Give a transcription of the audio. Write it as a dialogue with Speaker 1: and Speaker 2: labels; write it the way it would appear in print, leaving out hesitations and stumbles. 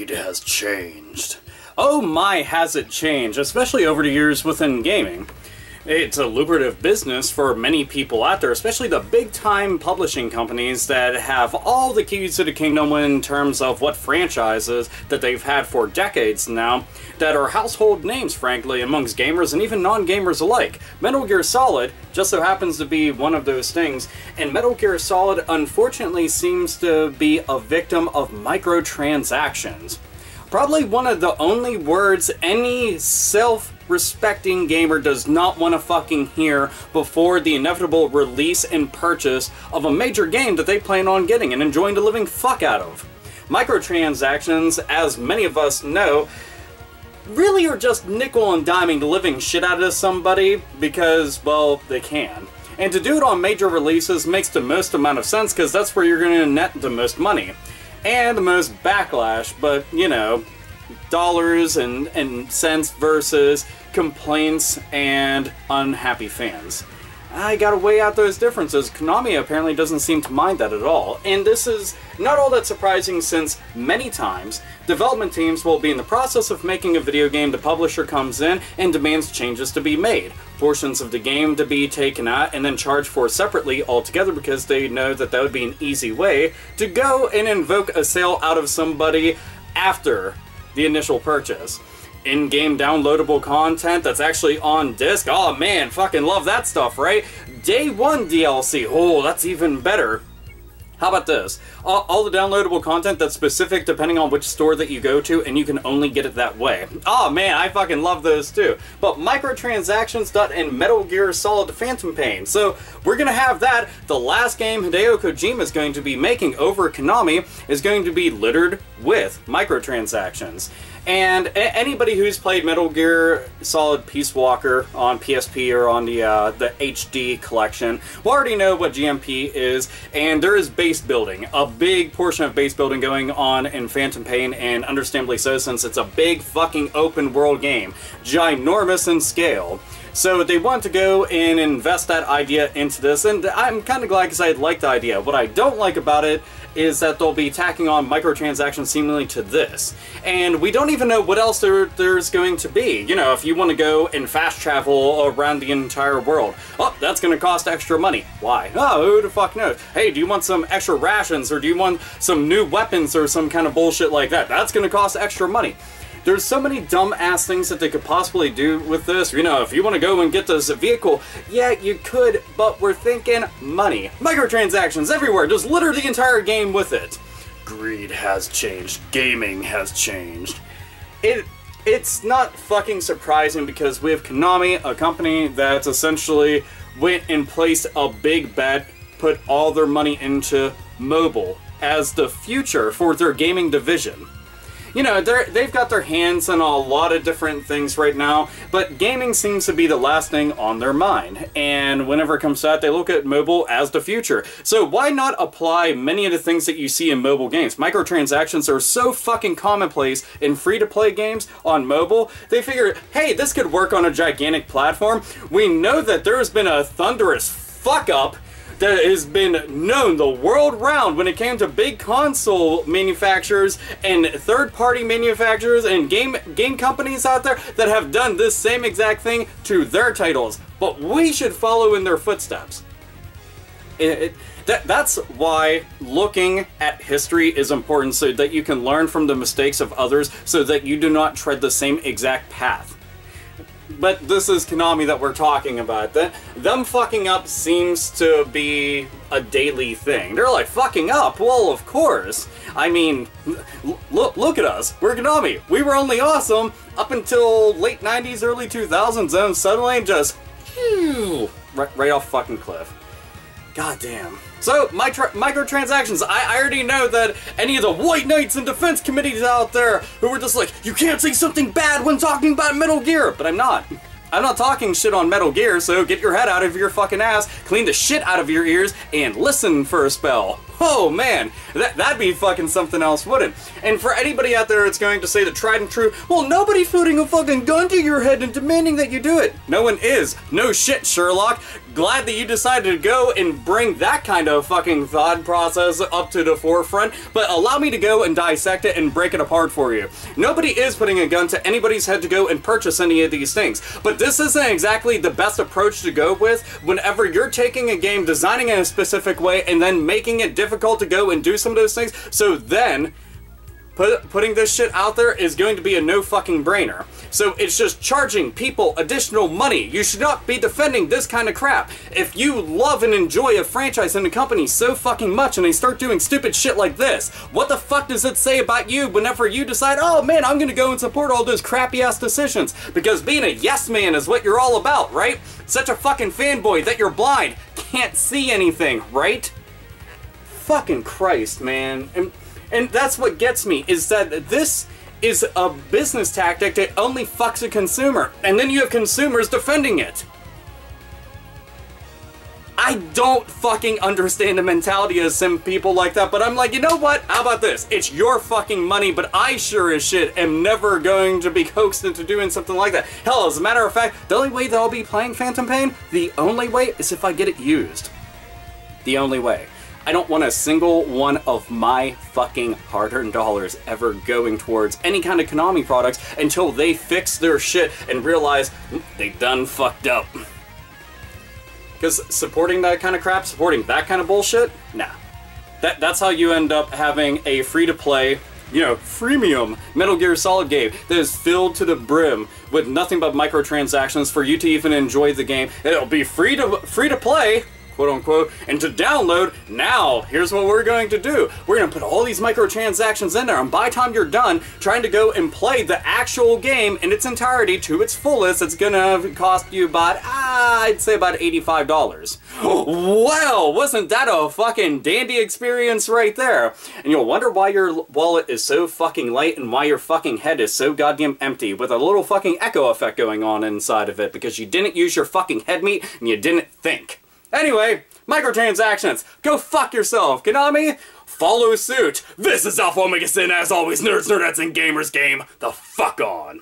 Speaker 1: Greed has changed. Oh my, has it changed, especially over the years within gaming. It's a lucrative business for many people out there, especially the big-time publishing companies that have all the keys to the kingdom in terms of what franchises that they've had for decades now that are household names, frankly, amongst gamers and even non-gamers alike. Metal Gear Solid just so happens to be one of those things, and Metal Gear Solid unfortunately seems to be a victim of microtransactions. Probably one of the only words any self-respecting gamer does not want to fucking hear before the inevitable release and purchase of a major game that they plan on getting and enjoying the living fuck out of. Microtransactions, as many of us know, really are just nickel and diming the living shit out of somebody because, well, they can. And to do it on major releases makes the most amount of sense because that's where you're going to net the most money. And the most backlash, but, you know, dollars and cents versus complaints and unhappy fans. I gotta weigh out those differences. Konami apparently doesn't seem to mind that at all. And this is not all that surprising since many times development teams will be in the process of making a video game, the publisher comes in and demands changes to be made. Portions of the game to be taken out and then charged for separately altogether because they know that that would be an easy way to go and invoke a sale out of somebody after the initial purchase. In-game downloadable content that's actually on disc. Oh man, fucking love that stuff, right? Day 1 DLC. Oh, that's even better. How about this? All the downloadable content that's specific depending on which store that you go to, and you can only get it that way. Oh man, I fucking love those too. But microtransactions and Metal Gear Solid Phantom Pain. So we're gonna have that. The last game Hideo Kojima is going to be making over Konami is going to be littered with microtransactions. And anybody who's played Metal Gear Solid Peace Walker on PSP or on the HD collection will already know what GMP is, and there is base building, a big portion of base building going on in Phantom Pain, and understandably so since it's a big fucking open world game, ginormous in scale. So they want to go and invest that idea into this, and I'm kind of glad because I like the idea. What I don't like about it is that they'll be tacking on microtransactions seemingly to this. And we don't even know what else there's going to be. You know, if you want to go and fast travel around the entire world, oh, that's going to cost extra money. Why? Oh, who the fuck knows? Hey, do you want some extra rations, or do you want some new weapons or some kind of bullshit like that? That's going to cost extra money. There's so many dumb-ass things that they could possibly do with this. You know, if you want to go and get this vehicle, yeah, you could, but we're thinking money. Microtransactions everywhere, just litter the entire game with it. Greed has changed. Gaming has changed. It's not fucking surprising because we have Konami, a company that's essentially went and placed a big bet, put all their money into mobile as the future for their gaming division. You know, they've got their hands on a lot of different things right now, but gaming seems to be the last thing on their mind. And whenever it comes to that, they look at mobile as the future. So why not apply many of the things that you see in mobile games? Microtransactions are so fucking commonplace in free-to-play games on mobile. They figure, hey, this could work on a gigantic platform. We know that there's been a thunderous fuck-up that has been known the world round when it came to big console manufacturers and third-party manufacturers and game companies out there that have done this same exact thing to their titles. But we should follow in their footsteps. That's why looking at history is important, so that you can learn from the mistakes of others so that you do not tread the same exact path. But this is Konami that we're talking about. Them fucking up seems to be a daily thing. They're like, fucking up? Well, of course. I mean, look at us. We're Konami. We were only awesome up until late 90s, early 2000s, and suddenly just right off fucking cliff. God damn. So, microtransactions, I already know that any of the white knights and defense committees out there who were just like, you can't say something bad when talking about Metal Gear, but I'm not. I'm not talking shit on Metal Gear, so get your head out of your fucking ass, clean the shit out of your ears, and listen for a spell. Oh man, that'd be fucking something else, wouldn't it? And for anybody out there that's going to say that tried and true, well, nobody's putting a fucking gun to your head and demanding that you do it. No one is. No shit, Sherlock. Glad that you decided to go and bring that kind of fucking thought process up to the forefront, but allow me to go and dissect it and break it apart for you. Nobody is putting a gun to anybody's head to go and purchase any of these things, but this isn't exactly the best approach to go with whenever you're taking a game, designing it in a specific way, and then making it difficult to go and do some of those things, so then putting this shit out there is going to be a no fucking brainer. So it's just charging people additional money. You should not be defending this kind of crap. If you love and enjoy a franchise and a company so fucking much and they start doing stupid shit like this, what the fuck does it say about you whenever you decide, oh man, I'm gonna go and support all those crappy ass decisions? Because being a yes man is what you're all about, right? Such a fucking fanboy that you're blind, can't see anything, right? Fucking Christ, man. And that's what gets me, is that this is a business tactic that only fucks a consumer, and then you have consumers defending it. I don't fucking understand the mentality of some people like that, but I'm like, you know what? How about this? It's your fucking money, but I sure as shit am never going to be coaxed into doing something like that. Hell, as a matter of fact, the only way that I'll be playing Phantom Pain, the only way, is if I get it used. The only way. I don't want a single one of my fucking hard-earned dollars ever going towards any kind of Konami products until they fix their shit and realize they done fucked up. Because supporting that kind of crap, supporting that kind of bullshit, nah. That's how you end up having a free-to-play, you know, freemium Metal Gear Solid game that is filled to the brim with nothing but microtransactions for you to even enjoy the game. It'll be free to play, quote unquote, and to download. Now, here's what we're going to do. We're going to put all these microtransactions in there, and by the time you're done trying to go and play the actual game in its entirety to its fullest, it's going to cost you about, I'd say about $85. Well, wasn't that a fucking dandy experience right there? And you'll wonder why your wallet is so fucking light and why your fucking head is so goddamn empty with a little fucking echo effect going on inside of it, because you didn't use your fucking head meat and you didn't think. Anyway, microtransactions, go fuck yourself. Konami, follow suit. This is AlphaOmegaSin, as always, nerds, nerdettes, and gamers game the fuck on.